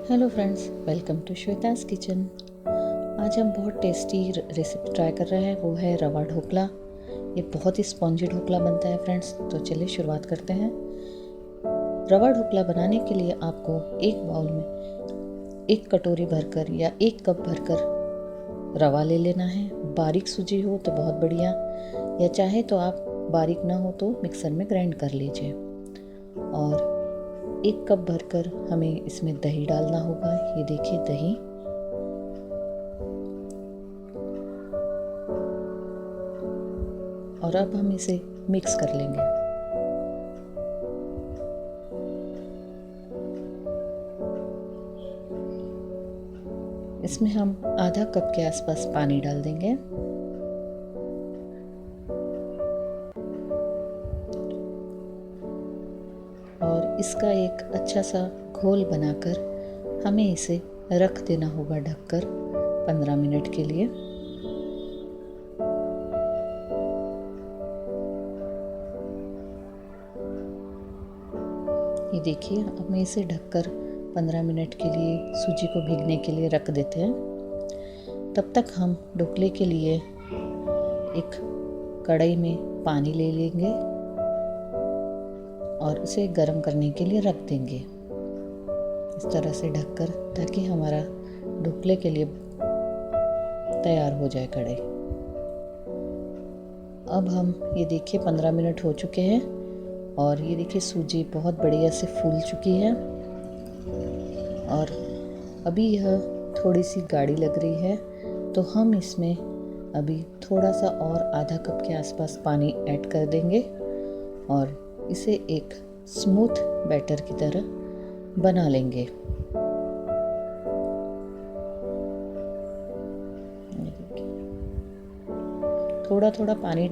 Hello friends, welcome to Shweta's Kitchen. आज हम बहुत टेस्टी रेसिपी ट्राई कर रहे हैं, वो है रवा ढोकला। ये बहुत ही स्पॉन्जी ढोकला बनता है फ्रेंड्स। तो चलिए शुरुआत करते हैं। रवा ढोकला बनाने के लिए आपको एक बाउल में 1 कटोरी भरकर या 1 कप भरकर रवा ले लेना है। बारीक सूजी हो तो बहुत बढ़िया, या चाहे तो आप बारीक ना हो तो मिक्सर में ग्राइंड कर लीजिए। और 1 कप भरकर हमें इसमें दही डालना होगा। ये देखिए दही। और अब हम इसे मिक्स कर लेंगे। इसमें हम आधा कप के आसपास पानी डाल देंगे। और इसका एक अच्छा सा घोल बनाकर हमें इसे रख देना होगा ढककर 15 मिनट के लिए। ये देखिए, हमें इसे ढककर 15 मिनट के लिए सूजी को भीगने के लिए रख देते हैं। तब तक हम ढोकले के लिए एक कढ़ाई में पानी ले लेंगे और उसे गर्म करने के लिए रख देंगे इस तरह से ढककर, ताकि हमारा ढोकले के लिए तैयार हो जाए कढ़ाई। अब हम ये देखिए 15 मिनट हो चुके हैं और ये देखिए सूजी बहुत बढ़िया से फूल चुकी है। और अभी यह थोड़ी सी गाढ़ी लग रही है, तो हम इसमें अभी थोड़ा सा और आधा कप के आसपास पानी ऐड कर देंगे और इसे एक स्मूथ बैटर की तरह बना लेंगे। थोड़ा थोड़ा पानी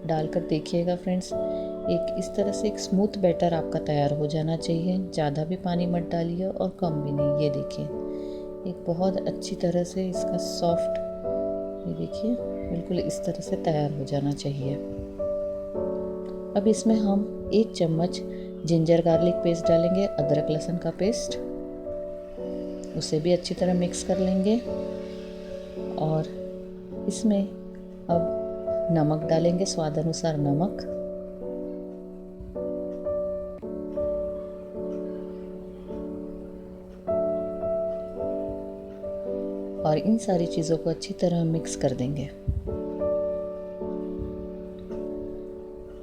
डालकर देखिएगा फ्रेंड्स। एक इस तरह से एक स्मूथ बैटर आपका तैयार हो जाना चाहिए। ज़्यादा भी पानी मत डालिए और कम भी नहीं। ये देखिए, एक बहुत अच्छी तरह से इसका सॉफ्ट, ये देखिए बिल्कुल इस तरह से तैयार हो जाना चाहिए। अब इसमें हम 1 चम्मच जिंजर गार्लिक पेस्ट डालेंगे, अदरक लहसुन का पेस्ट। उसे भी अच्छी तरह मिक्स कर लेंगे। और इसमें अब नमक डालेंगे, स्वाद अनुसार नमक। और इन सारी चीज़ों को अच्छी तरह मिक्स कर देंगे।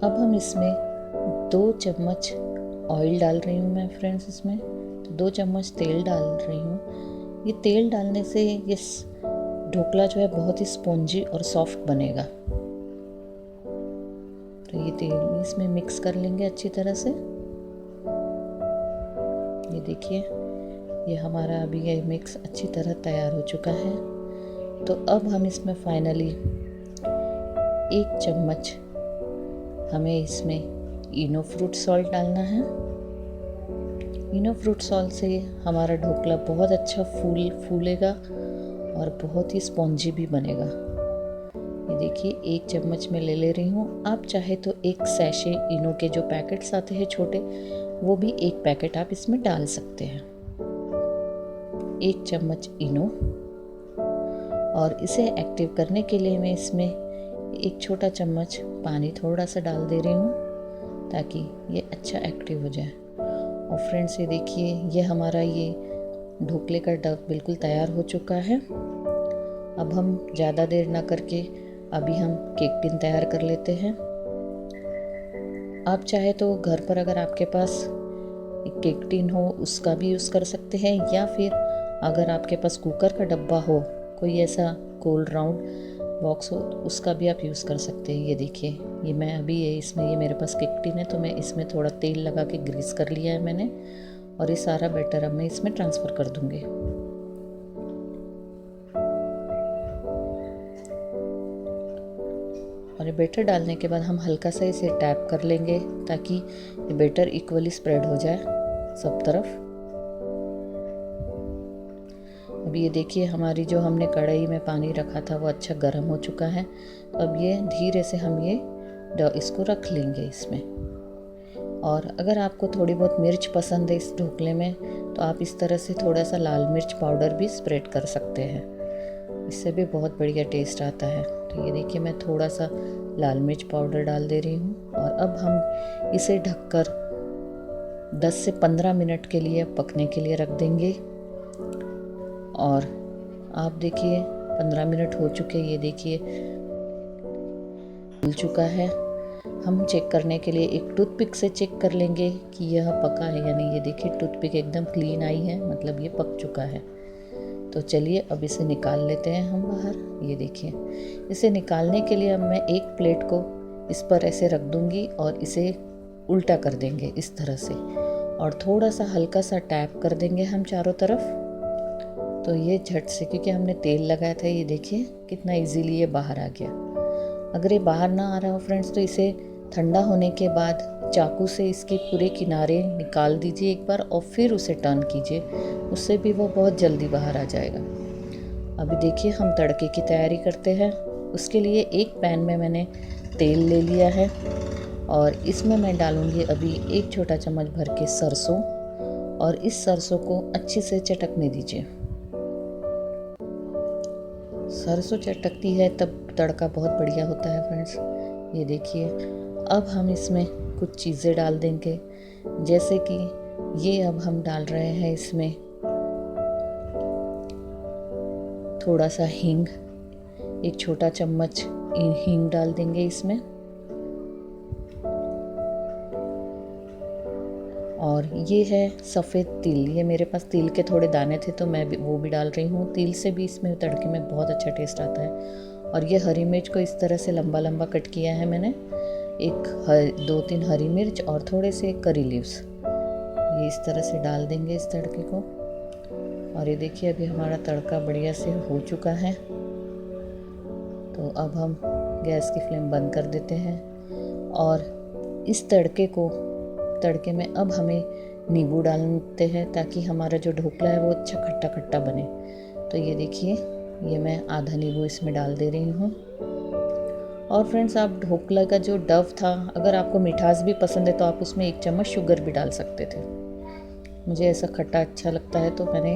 अब हम इसमें 2 चम्मच ऑयल डाल रही हूँ मैं फ्रेंड्स। इसमें तो 2 चम्मच तेल डाल रही हूँ। ये तेल डालने से ये ढोकला जो है बहुत ही स्पॉन्जी और सॉफ्ट बनेगा। तो ये तेल इसमें मिक्स कर लेंगे अच्छी तरह से। ये देखिए, ये हमारा अभी ये मिक्स अच्छी तरह तैयार हो चुका है। तो अब हम इसमें फाइनली 1 चम्मच हमें इसमें इनो फ्रूट सॉल्ट डालना है। इनो फ्रूट सॉल्ट से हमारा ढोकला बहुत अच्छा फूलेगा और बहुत ही स्पॉन्जी भी बनेगा। ये देखिए 1 चम्मच में ले रही हूँ। आप चाहे तो 1 सैशे इनो के जो पैकेट्स आते हैं छोटे, वो भी 1 पैकेट आप इसमें डाल सकते हैं। 1 चम्मच इनो। और इसे एक्टिव करने के लिए मैं इसमें 1 छोटा चम्मच पानी थोड़ा सा डाल दे रही हूँ, ताकि ये अच्छा एक्टिव हो जाए। और फ्रेंड्स ये देखिए, ये हमारा ये ढोकले का डो बिल्कुल तैयार हो चुका है। अब हम ज़्यादा देर ना करके अभी हम केक टिन तैयार कर लेते हैं। आप चाहे तो घर पर अगर आपके पास एक केक टिन हो उसका भी यूज़ कर सकते हैं, या फिर अगर आपके पास कुकर का डब्बा हो, कोई ऐसा गोल राउंड बॉक्स हो, तो उसका भी आप यूज़ कर सकते हैं। ये देखिए, ये मैं अभी इसमें ये मेरे पास केक टिन है, तो मैं इसमें थोड़ा तेल लगा के ग्रीस कर लिया है मैंने। और ये सारा बैटर अब मैं इसमें ट्रांसफ़र कर दूंगी। और ये बैटर डालने के बाद हम हल्का सा इसे टैप कर लेंगे, ताकि ये बैटर इक्वली स्प्रेड हो जाए सब तरफ। अभी ये देखिए, हमारी जो हमने कढ़ाई में पानी रखा था वो अच्छा गर्म हो चुका है। तो अब ये धीरे से हम ये इसको रख लेंगे इसमें। और अगर आपको थोड़ी बहुत मिर्च पसंद है इस ढोकले में, तो तो आप इस तरह से थोड़ा सा लाल मिर्च पाउडर भी स्प्रेड कर सकते हैं, इससे भी बहुत बढ़िया टेस्ट आता है। तो ये देखिए मैं थोड़ा सा लाल मिर्च पाउडर डाल दे रही हूँ और अब हम इसे ढककर 10 से 15 मिनट के लिए पकने के लिए रख देंगे। और आप देखिए 15 मिनट हो चुके, ये देखिए मिल चुका है। हम चेक करने के लिए एक टूथपिक से चेक कर लेंगे कि यह पका है या नहीं। ये देखिए टूथपिक एकदम क्लीन आई है, मतलब ये पक चुका है। तो चलिए अब इसे निकाल लेते हैं हम बाहर। ये देखिए इसे निकालने के लिए अब मैं एक प्लेट को इस पर ऐसे रख दूंगी और इसे उल्टा कर देंगे इस तरह से, और थोड़ा सा हल्का सा टैप कर देंगे हम चारों तरफ। तो ये झट से, क्योंकि हमने तेल लगाया था, ये देखिए कितना इजीली ये बाहर आ गया। अगर ये बाहर ना आ रहा हो फ्रेंड्स तो इसे ठंडा होने के बाद चाकू से इसके पूरे किनारे निकाल दीजिए एक बार और फिर उसे टर्न कीजिए, उससे भी वो बहुत जल्दी बाहर आ जाएगा। अभी देखिए हम तड़के की तैयारी करते हैं। उसके लिए एक पैन में मैंने तेल ले लिया है और इसमें मैं डालूंगी अभी 1 छोटा चम्मच भर के सरसों, और इस सरसों को अच्छे से चटकने दीजिए। सरसों चटकती है तब तड़का बहुत बढ़िया होता है फ्रेंड्स। ये देखिए अब हम इसमें कुछ चीज़ें डाल देंगे, जैसे कि ये अब हम डाल रहे हैं इसमें थोड़ा सा हींग, 1 छोटा चम्मच हींग डाल देंगे इसमें। और ये है सफ़ेद तिल, ये मेरे पास तिल के थोड़े दाने थे तो मैं भी वो भी डाल रही हूँ। तिल से भी इसमें तड़के में बहुत अच्छा टेस्ट आता है। और ये हरी मिर्च को इस तरह से लंबा लंबा कट किया है मैंने, 2-3 हरी मिर्च और थोड़े से करी लीव्स, ये इस तरह से डाल देंगे इस तड़के को। और ये देखिए अभी हमारा तड़का बढ़िया से हो चुका है। तो अब हम गैस की फ्लेम बंद कर देते हैं और इस तड़के में अब हमें नींबू डालते हैं, ताकि हमारा जो ढोकला है वो अच्छा खट्टा खट्टा बने। तो ये देखिए ये मैं आधा नींबू इसमें डाल दे रही हूँ। और फ्रेंड्स आप ढोकला का जो डव था, अगर आपको मिठास भी पसंद है तो आप उसमें 1 चम्मच शुगर भी डाल सकते थे। मुझे ऐसा खट्टा अच्छा लगता है तो मैंने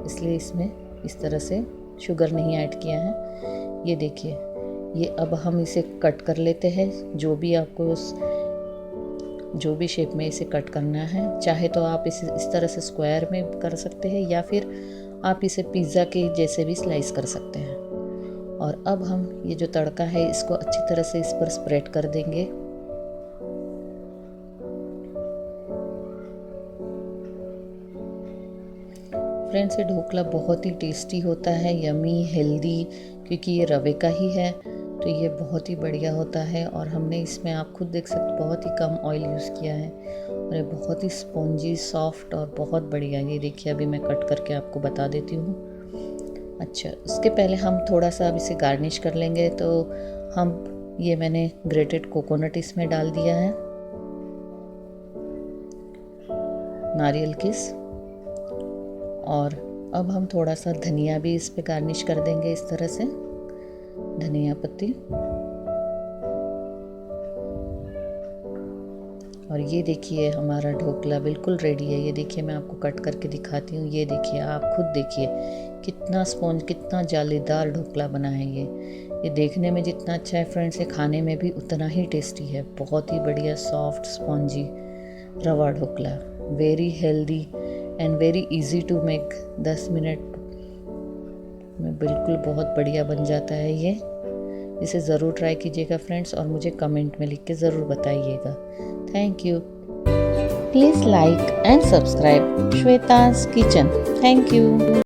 इसलिए इसमें इस तरह से शुगर नहीं ऐड किया है। ये देखिए ये अब हम इसे कट कर लेते हैं, जो भी आपको जो भी शेप में इसे कट करना है। चाहे तो आप इसे इस तरह से स्क्वायर में कर सकते हैं या फिर आप इसे पिज़्ज़ा के जैसे भी स्लाइस कर सकते हैं। और अब हम ये जो तड़का है इसको अच्छी तरह से इस पर स्प्रेड कर देंगे। फ्रेंड्स ये ढोकला बहुत ही टेस्टी होता है, यमी, हेल्दी, क्योंकि ये रवे का ही है तो ये बहुत ही बढ़िया होता है। और हमने इसमें आप खुद देख सकते बहुत ही कम ऑयल यूज़ किया है और ये बहुत ही स्पॉन्जी, सॉफ्ट और बहुत बढ़िया। ये देखिए अभी मैं कट करके आपको बता देती हूँ। अच्छा, उसके पहले हम थोड़ा सा अब इसे गार्निश कर लेंगे। तो ये मैंने ग्रेटेड कोकोनट इसमें डाल दिया है, नारियल किस, और अब हम थोड़ा सा धनिया भी इस पे गार्निश कर देंगे इस तरह से, धनिया पत्ती। और ये देखिए हमारा ढोकला बिल्कुल रेडी है। ये देखिए मैं आपको कट करके दिखाती हूँ। ये देखिए आप खुद देखिए कितना स्पॉन्ज, कितना जालीदार ढोकला बना है। ये देखने में जितना अच्छा है फ्रेंड्स, ये खाने में भी उतना ही टेस्टी है। बहुत ही बढ़िया soft spongy rava dhokla, very healthy and very easy to make. 10 minute में बिल्कुल बहुत बढ़िया बन जाता है ये। इसे ज़रूर ट्राई कीजिएगा फ्रेंड्स और मुझे कमेंट में लिख के ज़रूर बताइएगा। Thank you. Please like and subscribe Shweta's Kitchen. Thank you.